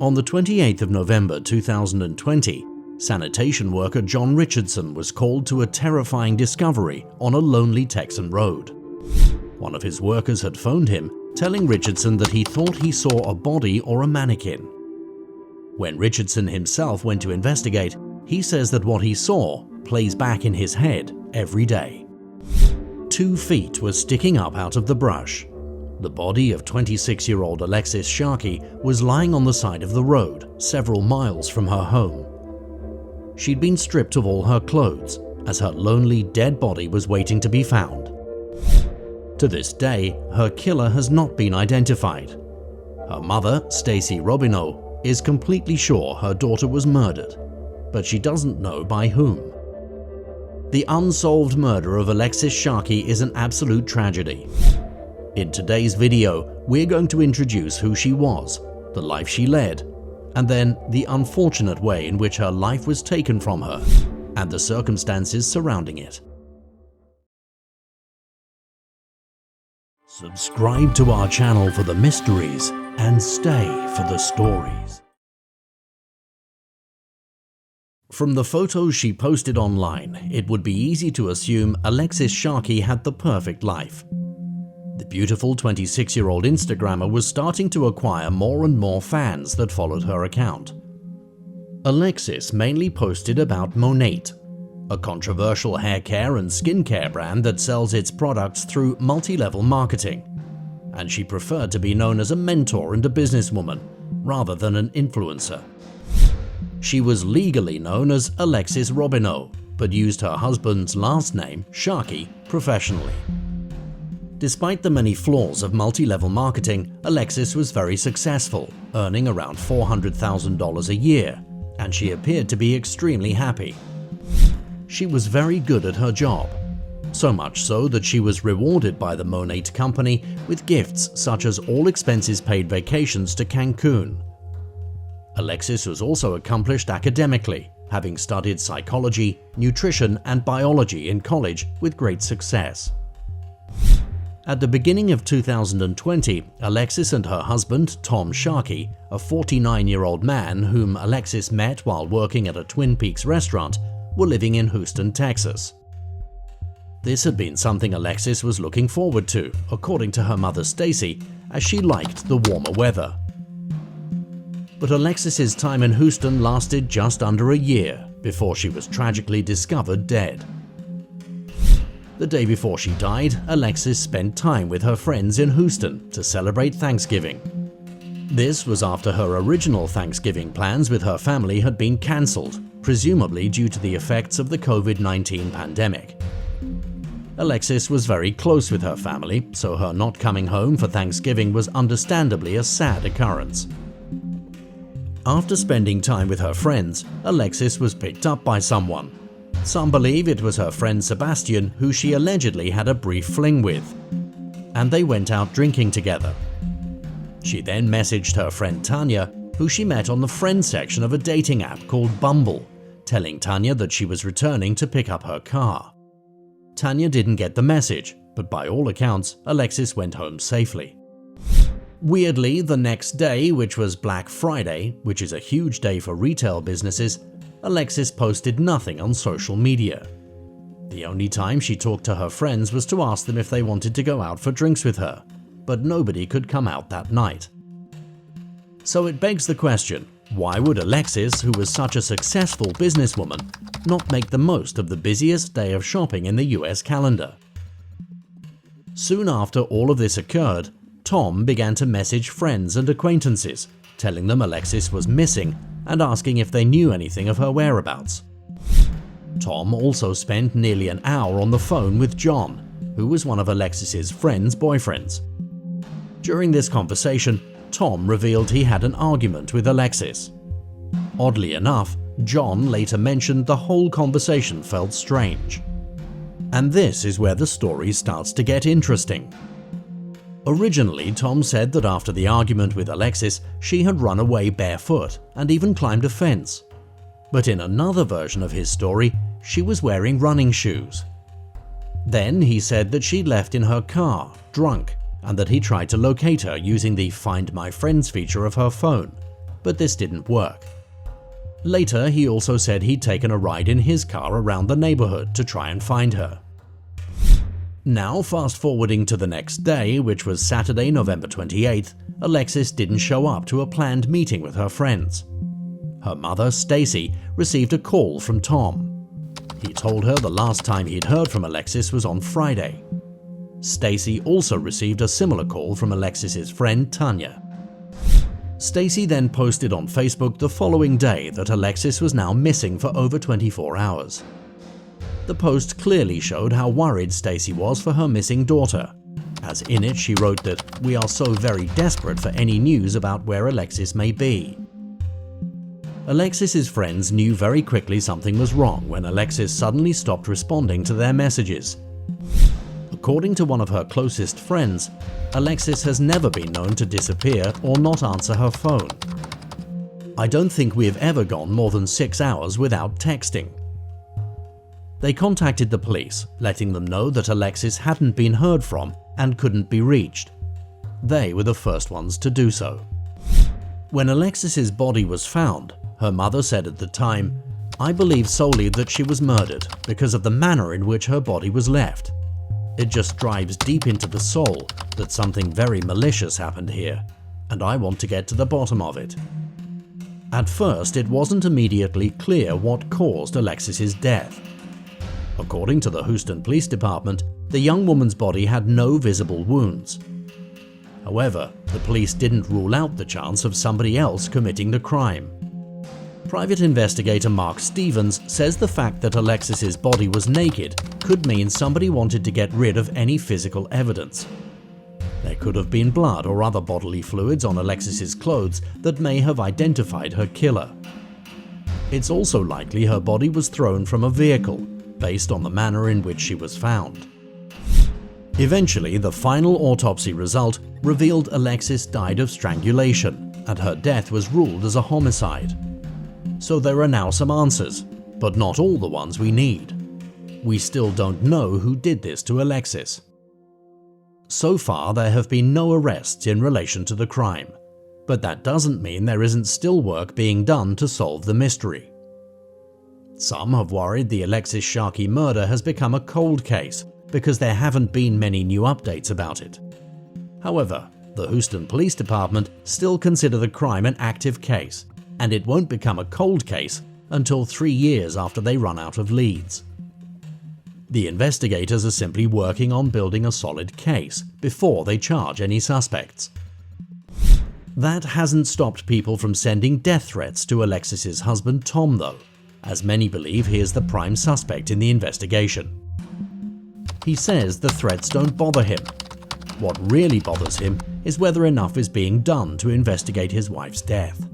On the 28th of November 2020, sanitation worker John Richardson was called to a terrifying discovery on a lonely Texan road. One of his workers had phoned him, telling Richardson that he thought he saw a body or a mannequin. When Richardson himself went to investigate, he says that what he saw plays back in his head every day. 2 feet were sticking up out of the brush. The body of 26-year-old Alexis Sharkey was lying on the side of the road, several miles from her home. She'd been stripped of all her clothes, as her lonely dead body was waiting to be found. To this day, her killer has not been identified. Her mother, Stacy Robineau, is completely sure her daughter was murdered, but she doesn't know by whom. The unsolved murder of Alexis Sharkey is an absolute tragedy. In today's video, we're going to introduce who she was, the life she led, and then the unfortunate way in which her life was taken from her, and the circumstances surrounding it. Subscribe to our channel for the mysteries and stay for the stories. From the photos she posted online, it would be easy to assume Alexis Sharkey had the perfect life. The beautiful 26-year-old Instagrammer was starting to acquire more and more fans that followed her account. Alexis mainly posted about Monat, a controversial hair care and skincare brand that sells its products through multi-level marketing, and she preferred to be known as a mentor and a businesswoman, rather than an influencer. She was legally known as Alexis Robineau, but used her husband's last name, Sharkey, professionally. Despite the many flaws of multi-level marketing, Alexis was very successful, earning around $400,000 a year, and she appeared to be extremely happy. She was very good at her job, so much so that she was rewarded by the Monat company with gifts such as all expenses paid vacations to Cancun. Alexis was also accomplished academically, having studied psychology, nutrition, and biology in college with great success. At the beginning of 2020, Alexis and her husband, Tom Sharkey, a 49-year-old man whom Alexis met while working at a Twin Peaks restaurant, were living in Houston, Texas. This had been something Alexis was looking forward to, according to her mother Stacy, as she liked the warmer weather. But Alexis's time in Houston lasted just under a year before she was tragically discovered dead. The day before she died, Alexis spent time with her friends in Houston to celebrate Thanksgiving. This was after her original Thanksgiving plans with her family had been cancelled, presumably due to the effects of the COVID-19 pandemic. Alexis was very close with her family, so her not coming home for Thanksgiving was understandably a sad occurrence. After spending time with her friends, Alexis was picked up by someone. Some believe it was her friend Sebastian, who she allegedly had a brief fling with, and they went out drinking together. She then messaged her friend Tanya, who she met on the friends section of a dating app called Bumble, telling Tanya that she was returning to pick up her car. Tanya didn't get the message, but by all accounts, Alexis went home safely. Weirdly, the next day, which was Black Friday, which is a huge day for retail businesses, Alexis posted nothing on social media. The only time she talked to her friends was to ask them if they wanted to go out for drinks with her, but nobody could come out that night. So it begs the question, why would Alexis, who was such a successful businesswoman, not make the most of the busiest day of shopping in the US calendar? Soon after all of this occurred, Tom began to message friends and acquaintances, telling them Alexis was missing and asking if they knew anything of her whereabouts. Tom also spent nearly an hour on the phone with John, who was one of Alexis's friend's boyfriends. During this conversation, Tom revealed he had an argument with Alexis. Oddly enough, John later mentioned the whole conversation felt strange. And this is where the story starts to get interesting. Originally, Tom said that after the argument with Alexis, she had run away barefoot and even climbed a fence. But in another version of his story, she was wearing running shoes. Then he said that she left in her car, drunk, and that he tried to locate her using the Find My Friends feature of her phone, but this didn't work. Later, he also said he'd taken a ride in his car around the neighborhood to try and find her. Now, fast forwarding to the next day, which was Saturday, November 28th, Alexis didn't show up to a planned meeting with her friends. Her mother, Stacy, received a call from Tom. He told her the last time he'd heard from Alexis was on Friday. Stacy also received a similar call from Alexis's friend Tanya. Stacy then posted on Facebook the following day that Alexis was now missing for over 24 hours. The post clearly showed how worried Stacy was for her missing daughter, as in it she wrote that, "We are so very desperate for any news about where Alexis may be." Alexis's friends knew very quickly something was wrong when Alexis suddenly stopped responding to their messages. According to one of her closest friends, Alexis has never been known to disappear or not answer her phone. "I don't think we have ever gone more than 6 hours without texting." They contacted the police, letting them know that Alexis hadn't been heard from and couldn't be reached. They were the first ones to do so. When Alexis's body was found, her mother said at the time, "I believe solely that she was murdered because of the manner in which her body was left. It just drives deep into the soul that something very malicious happened here, and I want to get to the bottom of it." At first, it wasn't immediately clear what caused Alexis's death. According to the Houston Police Department, the young woman's body had no visible wounds. However, the police didn't rule out the chance of somebody else committing the crime. Private investigator Mark Stevens says the fact that Alexis's body was naked could mean somebody wanted to get rid of any physical evidence. There could have been blood or other bodily fluids on Alexis's clothes that may have identified her killer. It's also likely her body was thrown from a vehicle, based on the manner in which she was found. Eventually, the final autopsy result revealed Alexis died of strangulation, and her death was ruled as a homicide. So there are now some answers, but not all the ones we need. We still don't know who did this to Alexis. So far, there have been no arrests in relation to the crime, but that doesn't mean there isn't still work being done to solve the mystery. Some have worried the Alexis Sharkey murder has become a cold case because there haven't been many new updates about it. However, the Houston Police Department still consider the crime an active case, and it won't become a cold case until 3 years after they run out of leads. The investigators are simply working on building a solid case before they charge any suspects. That hasn't stopped people from sending death threats to Alexis's husband Tom though, as many believe he is the prime suspect in the investigation. He says the threats don't bother him. What really bothers him is whether enough is being done to investigate his wife's death.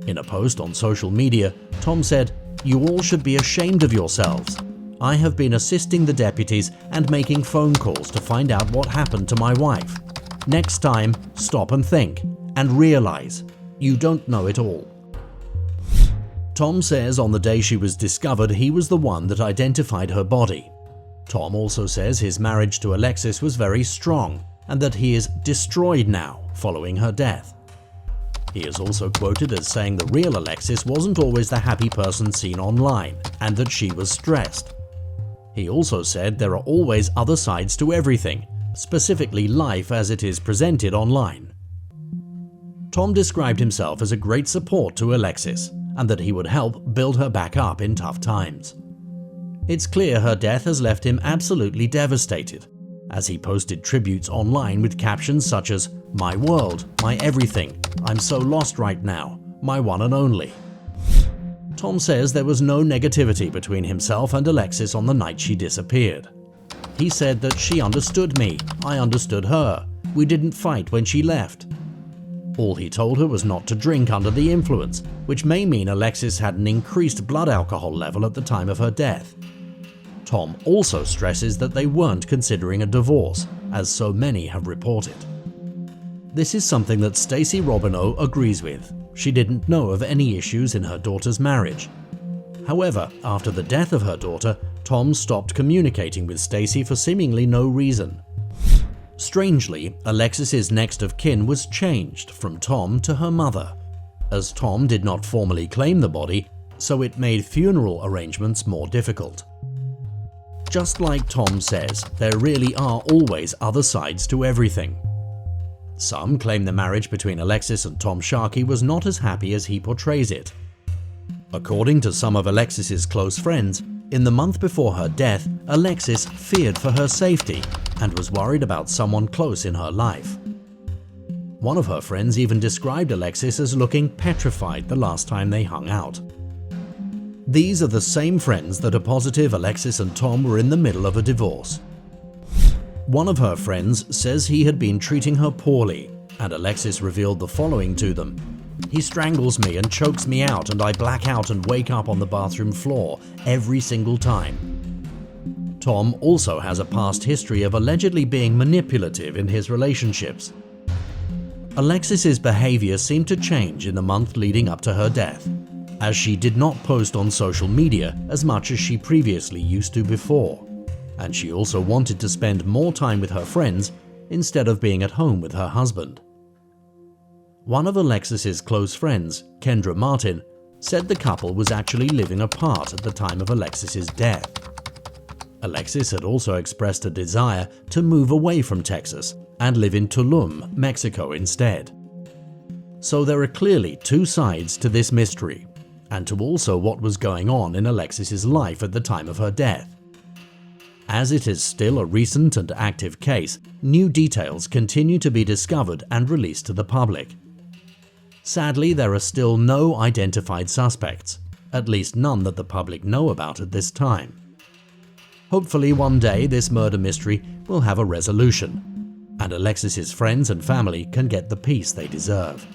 In a post on social media, Tom said, "You all should be ashamed of yourselves. I have been assisting the deputies and making phone calls to find out what happened to my wife. Next time, stop and think, and realize you don't know it all." Tom says on the day she was discovered, he was the one that identified her body. Tom also says his marriage to Alexis was very strong and that he is destroyed now following her death. He is also quoted as saying the real Alexis wasn't always the happy person seen online and that she was stressed. He also said there are always other sides to everything, specifically life as it is presented online. Tom described himself as a great support to Alexis and that he would help build her back up in tough times. It's clear her death has left him absolutely devastated, as he posted tributes online with captions such as, "My world, my everything, I'm so lost right now, my one and only." Tom says there was no negativity between himself and Alexis on the night she disappeared. He said that she understood me, I understood her, we didn't fight when she left. All he told her was not to drink under the influence, which may mean Alexis had an increased blood alcohol level at the time of her death. Tom also stresses that they weren't considering a divorce, as so many have reported. This is something that Stacey Robineau agrees with. She didn't know of any issues in her daughter's marriage. However, after the death of her daughter, Tom stopped communicating with Stacey for seemingly no reason. Strangely, Alexis's next of kin was changed from Tom to her mother. as Tom did not formally claim the body, so it made funeral arrangements more difficult. Just like Tom says, there really are always other sides to everything. Some claim the marriage between Alexis and Tom Sharkey was not as happy as he portrays it. According to some of Alexis's close friends, in the month before her death, Alexis feared for her safety and was worried about someone close in her life. One of her friends even described Alexis as looking petrified the last time they hung out. These are the same friends that are positive Alexis and Tom were in the middle of a divorce. One of her friends says he had been treating her poorly, and Alexis revealed the following to them. "He strangles me and chokes me out, and I black out and wake up on the bathroom floor every single time." Tom also has a past history of allegedly being manipulative in his relationships. Alexis's behavior seemed to change in the month leading up to her death, as she did not post on social media as much as she previously used to before, and she also wanted to spend more time with her friends instead of being at home with her husband. One of Alexis's close friends, Kendra Martin, said the couple was actually living apart at the time of Alexis's death. Alexis had also expressed a desire to move away from Texas and live in Tulum, Mexico instead. So there are clearly two sides to this mystery, and to also what was going on in Alexis's life at the time of her death. As it is still a recent and active case, new details continue to be discovered and released to the public. Sadly, there are still no identified suspects, at least none that the public know about at this time. Hopefully one day this murder mystery will have a resolution, and Alexis's friends and family can get the peace they deserve.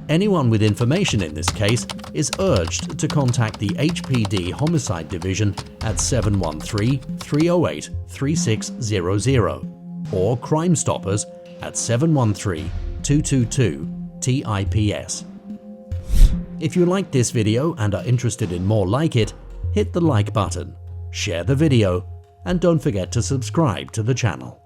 Anyone with information in this case is urged to contact the HPD Homicide Division at 713-308-3600 or Crime Stoppers at 713-222-TIPS. If you liked this video and are interested in more like it, hit the like button, share the video, and don't forget to subscribe to the channel.